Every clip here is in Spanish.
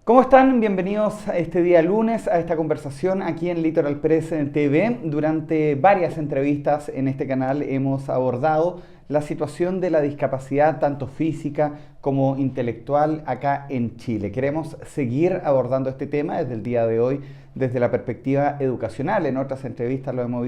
¿Cómo están? Bienvenidos a este día lunes a esta conversación aquí en Litoral Press TV. Durante varias entrevistas en este canal hemos abordado la situación de la discapacidad tanto física como intelectual acá en Chile. Queremos seguir abordando este tema desde el día de hoy desde la perspectiva educacional. En otras entrevistas lo hemos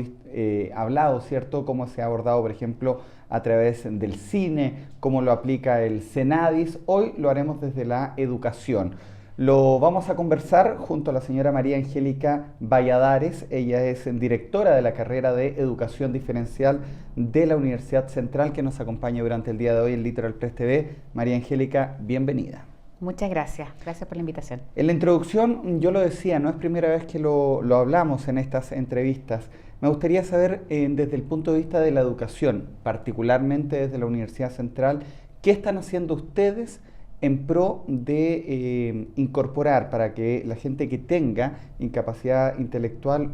hablado, ¿cierto? Cómo se ha abordado, por ejemplo, a través del cine, cómo lo aplica el CENADIS. Hoy lo haremos desde la educación. Lo vamos a conversar junto a la señora María Angélica Valladares. Ella es directora de la carrera de Educación Diferencial de la Universidad Central, que nos acompaña durante el día de hoy en Litoral Press TV. María Angélica, bienvenida. Muchas gracias. Gracias por la invitación. En la introducción yo lo decía, no es primera vez que lo hablamos en estas entrevistas. Me gustaría saber desde el punto de vista de la educación, particularmente desde la Universidad Central, ¿qué están haciendo ustedes en pro de incorporar para que la gente que tenga discapacidad intelectual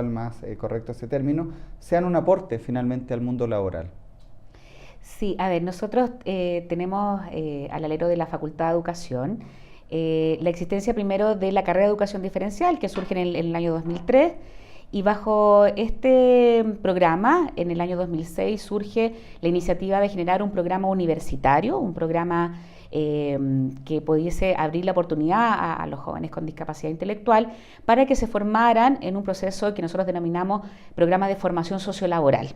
más correcto ese término, sean un aporte finalmente al mundo laboral? Sí, a ver, nosotros tenemos al alero de la Facultad de Educación la existencia primero de la carrera de Educación Diferencial que surge en el año 2003 y bajo este programa en el año 2006 surge la iniciativa de generar un programa universitario, un programa que pudiese abrir la oportunidad a los jóvenes con discapacidad intelectual para que se formaran en un proceso que nosotros denominamos programa de formación sociolaboral.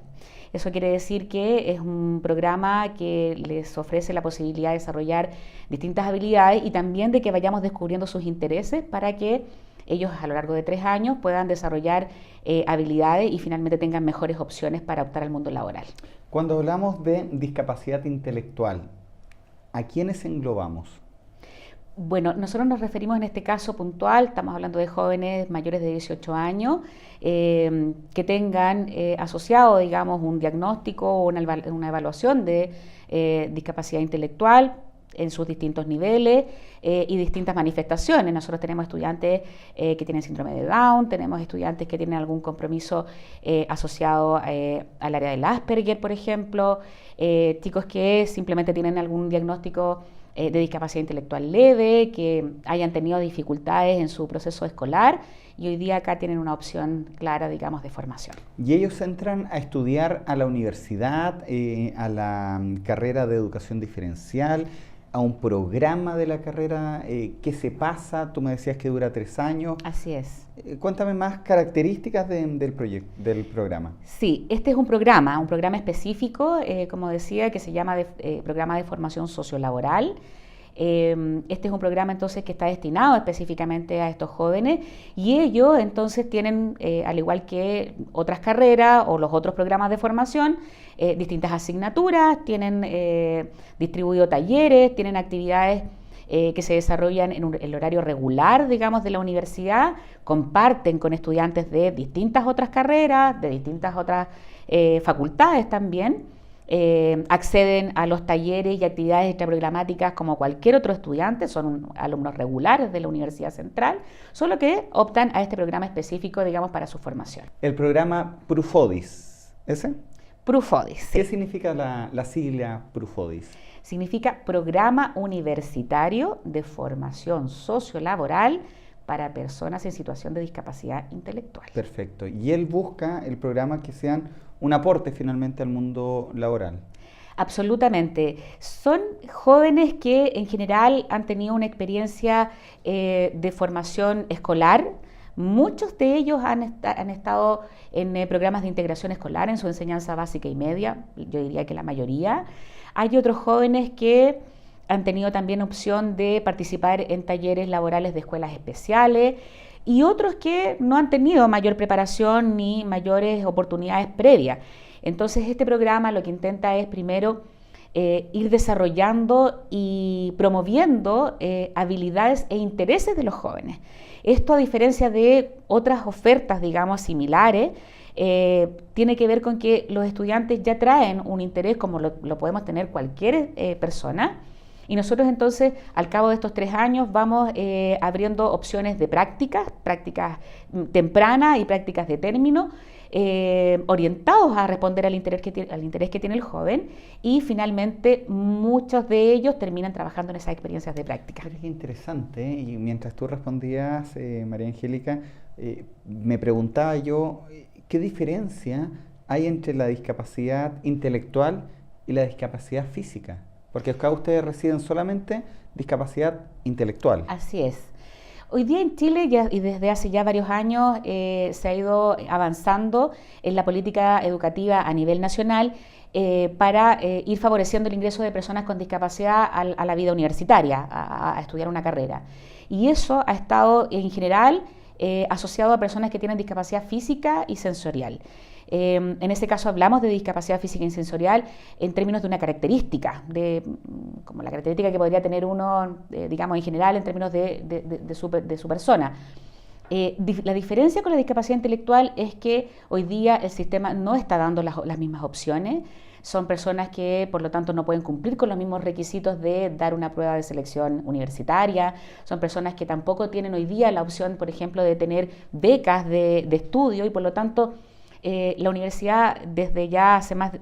Eso quiere decir que es un programa que les ofrece la posibilidad de desarrollar distintas habilidades y también de que vayamos descubriendo sus intereses para que ellos a lo largo de 3 años puedan desarrollar habilidades y finalmente tengan mejores opciones para optar al mundo laboral. Cuando hablamos de discapacidad intelectual, ¿a quiénes englobamos? Bueno, nosotros nos referimos en este caso puntual, estamos hablando de jóvenes mayores de 18 años que tengan asociado, digamos, un diagnóstico o una evaluación de discapacidad intelectual en sus distintos niveles y distintas manifestaciones. Nosotros tenemos estudiantes que tienen síndrome de Down, tenemos estudiantes que tienen algún compromiso asociado al área del Asperger, por ejemplo, chicos que simplemente tienen algún diagnóstico de discapacidad intelectual leve, que hayan tenido dificultades en su proceso escolar y hoy día acá tienen una opción clara, digamos, de formación. ¿Y ellos entran a estudiar a la universidad, a la carrera de educación diferencial, a un programa de la carrera que se pasa? Tú me decías que dura 3 años. Así es. Cuéntame más características del programa. Sí, este es un programa específico, como decía, que se llama Programa de Formación Sociolaboral. Este es un programa entonces que está destinado específicamente a estos jóvenes y ellos entonces tienen, al igual que otras carreras o los otros programas de formación, distintas asignaturas, tienen distribuido talleres, tienen actividades que se desarrollan en el horario regular, digamos, de la universidad, comparten con estudiantes de distintas otras carreras, de distintas otras facultades también, acceden a los talleres y actividades extraprogramáticas como cualquier otro estudiante, son alumnos regulares de la Universidad Central, solo que optan a este programa específico, digamos, para su formación. El programa PRUFODIS, ¿ese? PRUFODIS. Sí. ¿Qué significa la sigla PRUFODIS? Significa Programa Universitario de Formación Sociolaboral para personas en situación de discapacidad intelectual. Perfecto. Y él busca el programa que sean un aporte finalmente al mundo laboral. Absolutamente. Son jóvenes que en general han tenido una experiencia de formación escolar. Muchos de ellos han estado en programas de integración escolar en su enseñanza básica y media, yo diría que la mayoría. Hay otros jóvenes que han tenido también opción de participar en talleres laborales de escuelas especiales y otros que no han tenido mayor preparación ni mayores oportunidades previas. Entonces este programa lo que intenta es primero ir desarrollando y promoviendo habilidades e intereses de los jóvenes. Esto, a diferencia de otras ofertas, digamos, similares, tiene que ver con que los estudiantes ya traen un interés como lo podemos tener cualquier persona y nosotros entonces al cabo de estos 3 años vamos abriendo opciones de prácticas tempranas y prácticas de término orientados a responder al interés que tiene el joven, y finalmente muchos de ellos terminan trabajando en esas experiencias de práctica. Pero es interesante, ¿eh? Y mientras tú respondías, María Angélica, me preguntaba yo, ¿qué diferencia hay entre la discapacidad intelectual y la discapacidad física? Porque acá ustedes residen solamente discapacidad intelectual. Así es. Hoy día en Chile, y desde hace ya varios años, se ha ido avanzando en la política educativa a nivel nacional para ir favoreciendo el ingreso de personas con discapacidad a la vida universitaria, a estudiar una carrera. Y eso ha estado en general asociado a personas que tienen discapacidad física y sensorial. En ese caso hablamos de discapacidad física y sensorial en términos de una característica, como la característica que podría tener uno, digamos, en general en términos de su persona. La diferencia con la discapacidad intelectual es que hoy día el sistema no está dando las mismas opciones. Son personas que, por lo tanto, no pueden cumplir con los mismos requisitos de dar una prueba de selección universitaria. Son personas que tampoco tienen hoy día la opción, por ejemplo, de tener becas de estudio, y por lo tanto la universidad desde hace más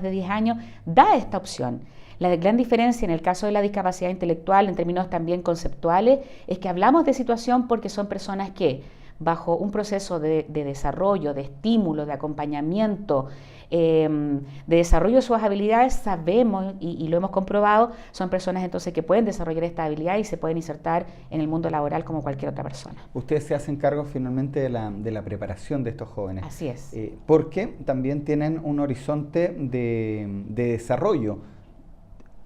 de 10 años da esta opción. La gran diferencia en el caso de la discapacidad intelectual, en términos también conceptuales, es que hablamos de situación porque son personas que, bajo un proceso de desarrollo, de estímulo, de acompañamiento, de desarrollo de sus habilidades, sabemos y lo hemos comprobado, son personas entonces que pueden desarrollar esta habilidad y se pueden insertar en el mundo laboral como cualquier otra persona. Ustedes se hacen cargo finalmente de la preparación de estos jóvenes. Así es. Porque también tienen un horizonte de desarrollo.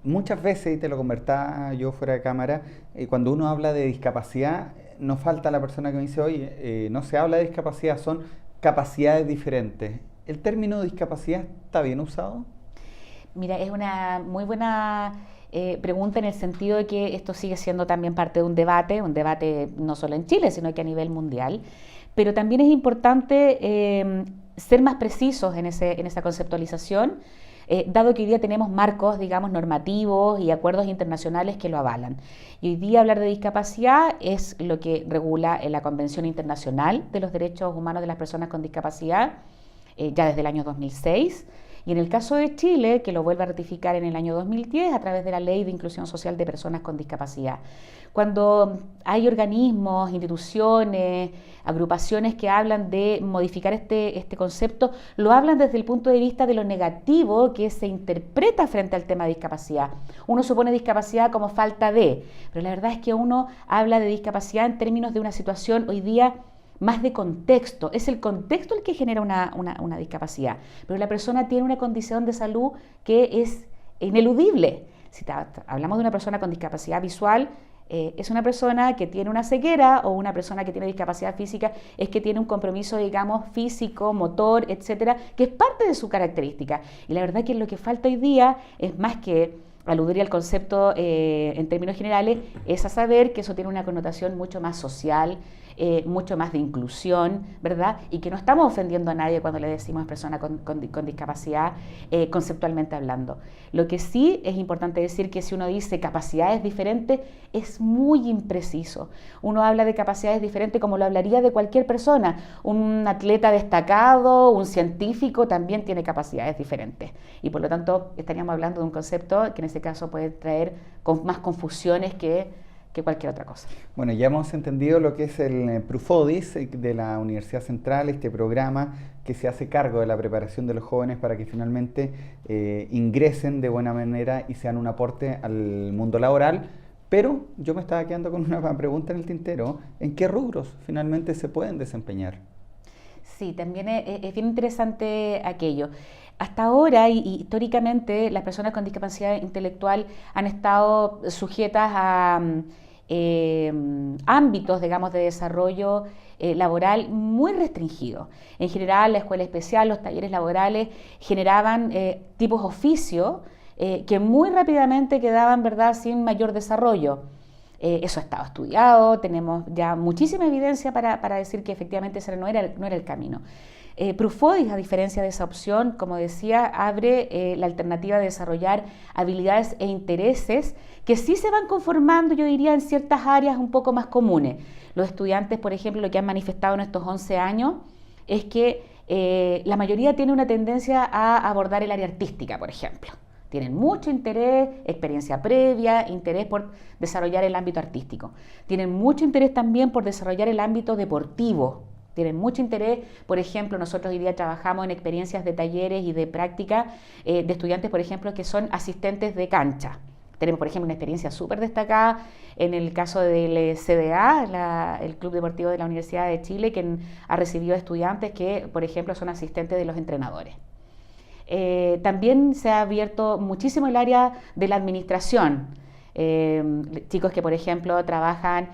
Muchas veces, y te lo conversaba yo fuera de cámara, cuando uno habla de discapacidad, no falta la persona que me dice, oye, no se habla de discapacidad, son capacidades diferentes. ¿El término discapacidad está bien usado? Mira, es una muy buena pregunta, en el sentido de que esto sigue siendo también parte de un debate no solo en Chile, sino que a nivel mundial. Pero también es importante ser más precisos en esa conceptualización, dado que hoy día tenemos marcos, digamos, normativos y acuerdos internacionales que lo avalan. Y hoy día hablar de discapacidad es lo que regula en la Convención Internacional de los Derechos Humanos de las Personas con Discapacidad, ya desde el año 2006, y en el caso de Chile, que lo vuelve a ratificar en el año 2010 a través de la Ley de Inclusión Social de Personas con Discapacidad. Cuando hay organismos, instituciones, agrupaciones que hablan de modificar este concepto, lo hablan desde el punto de vista de lo negativo que se interpreta frente al tema de discapacidad. Uno supone discapacidad como falta de, pero la verdad es que uno habla de discapacidad en términos de una situación hoy día más de contexto. Es el contexto el que genera una discapacidad, pero la persona tiene una condición de salud que es ineludible. Si hablamos de una persona con discapacidad visual, es una persona que tiene una ceguera, o una persona que tiene discapacidad física es que tiene un compromiso, digamos, físico, motor, etcétera, que es parte de su característica. Y la verdad que lo que falta hoy día es más que aludir al concepto en términos generales, es a saber que eso tiene una connotación mucho más social, mucho más de inclusión, ¿verdad? Y que no estamos ofendiendo a nadie cuando le decimos persona con discapacidad, conceptualmente hablando. Lo que sí es importante decir que si uno dice capacidades diferentes, es muy impreciso. Uno habla de capacidades diferentes como lo hablaría de cualquier persona. Un atleta destacado, un científico, también tiene capacidades diferentes. Y por lo tanto estaríamos hablando de un concepto que en este caso puede traer más confusiones que cualquier otra cosa. Bueno, ya hemos entendido lo que es el PRUFODIS de la Universidad Central, este programa que se hace cargo de la preparación de los jóvenes para que finalmente ingresen de buena manera y sean un aporte al mundo laboral. Pero yo me estaba quedando con una pregunta en el tintero: ¿en qué rubros finalmente se pueden desempeñar? Sí, también es bien interesante aquello. Hasta ahora, y históricamente, las personas con discapacidad intelectual han estado sujetas a ámbitos, digamos, de desarrollo laboral muy restringidos. En general, la escuela especial, los talleres laborales generaban tipos de oficio que muy rápidamente quedaban, ¿verdad?, sin mayor desarrollo. Eso ha estado estudiado, tenemos ya muchísima evidencia para decir que efectivamente ese no era el camino. PRUFODIS, a diferencia de esa opción, como decía, abre la alternativa de desarrollar habilidades e intereses que sí se van conformando, yo diría, en ciertas áreas un poco más comunes. Los estudiantes, por ejemplo, lo que han manifestado en estos 11 años es que la mayoría tiene una tendencia a abordar el área artística, por ejemplo. Tienen mucho interés, experiencia previa, interés por desarrollar el ámbito artístico. Tienen mucho interés también por desarrollar el ámbito deportivo. Tienen mucho interés, por ejemplo, nosotros hoy día trabajamos en experiencias de talleres y de práctica de estudiantes, por ejemplo, que son asistentes de cancha. Tenemos, por ejemplo, una experiencia súper destacada en el caso del CDA, el Club Deportivo de la Universidad de Chile, que ha recibido estudiantes que, por ejemplo, son asistentes de los entrenadores. También se ha abierto muchísimo el área de la administración. Chicos que, por ejemplo, trabajan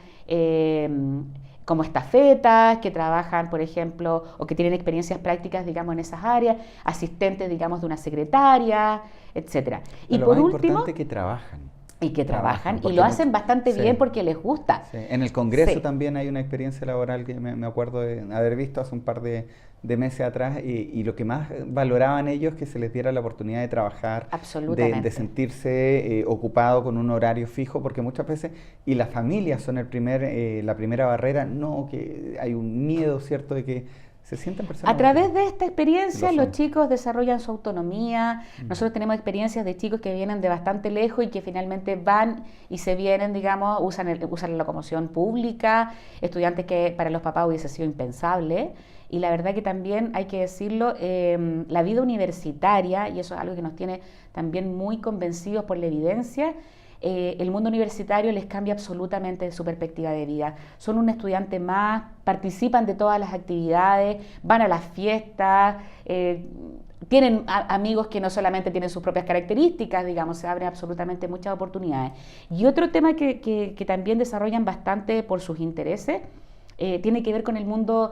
como estafetas, que trabajan, por ejemplo, o que tienen experiencias prácticas, digamos, en esas áreas, asistentes, digamos, de una secretaria, etcétera. Y por último, importante que trabajan. Y que trabajan y lo hacen bastante bien porque les gusta. Sí. En el Congreso también hay una experiencia laboral que me acuerdo de haber visto hace un par de meses atrás y lo que más valoraban ellos que se les diera la oportunidad de trabajar, de sentirse ocupado con un horario fijo, porque muchas veces, y las familias son la primera barrera, no, que hay un miedo, ¿cierto?, de que se sienten personas. A través de esta experiencia los chicos desarrollan su autonomía. Nosotros tenemos experiencias de chicos que vienen de bastante lejos y que finalmente van y se vienen, digamos, usan la locomoción pública, estudiantes que para los papás hubiese sido impensable. Y la verdad que también hay que decirlo, la vida universitaria, y eso es algo que nos tiene también muy convencidos por la evidencia, el mundo universitario les cambia absolutamente su perspectiva de vida. Son un estudiante más, participan de todas las actividades, van a las fiestas, tienen amigos que no solamente tienen sus propias características, digamos, se abren absolutamente muchas oportunidades. Y otro tema que también desarrollan bastante por sus intereses, tiene que ver con el mundo,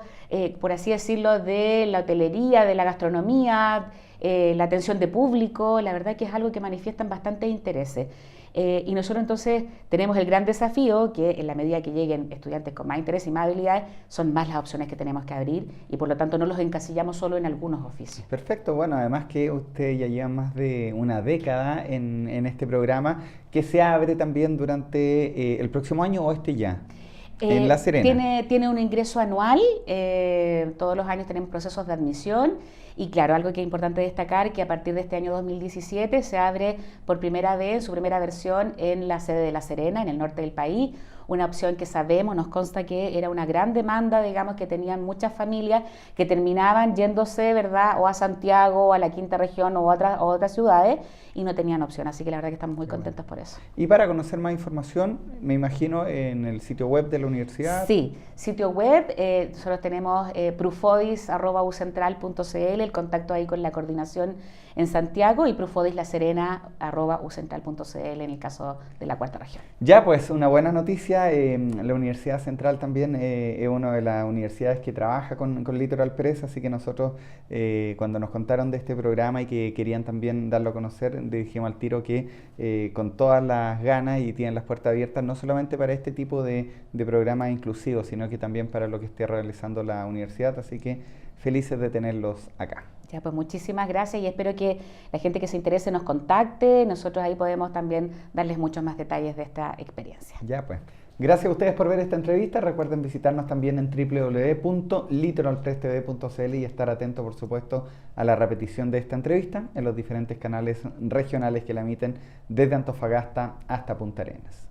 por así decirlo, de la hotelería, de la gastronomía, la atención de público. La verdad que es algo que manifiestan bastantes intereses. Y nosotros entonces tenemos el gran desafío que en la medida que lleguen estudiantes con más interés y más habilidades, son más las opciones que tenemos que abrir y por lo tanto no los encasillamos solo en algunos oficios. Perfecto, bueno, además que usted ya lleva más de una década en este programa, que se abre también durante el próximo año o este ya. En La Serena. Tiene un ingreso anual, todos los años tenemos procesos de admisión y claro, algo que es importante destacar que a partir de este año 2017 se abre por primera vez, su primera versión en la sede de La Serena, en el norte del país, una opción que sabemos, nos consta que era una gran demanda, digamos, que tenían muchas familias que terminaban yéndose, ¿verdad?, o a Santiago, o a la Quinta Región, o a otras ciudades, y no tenían opción, así que la verdad que estamos muy contentos por eso. Y para conocer más información, me imagino, en el sitio web de la universidad. Sí, sitio web, nosotros tenemos prufodis@ucentral.cl, el contacto ahí con la coordinación en Santiago, y prufodislaserena@ucentral.cl en el caso de la Cuarta Región. Ya, pues una buena noticia, la Universidad Central también es una de las universidades que trabaja con Litoral Press, así que nosotros cuando nos contaron de este programa y que querían también darlo a conocer, le dijimos al tiro que con todas las ganas y tienen las puertas abiertas, no solamente para este tipo de programas inclusivos, sino que también para lo que esté realizando la universidad, así que felices de tenerlos acá. Ya, pues muchísimas gracias y espero que la gente que se interese nos contacte, nosotros ahí podemos también darles muchos más detalles de esta experiencia. Ya, pues. Gracias a ustedes por ver esta entrevista. Recuerden visitarnos también en www.litoralpresstv.cl y estar atentos, por supuesto, a la repetición de esta entrevista en los diferentes canales regionales que la emiten desde Antofagasta hasta Punta Arenas.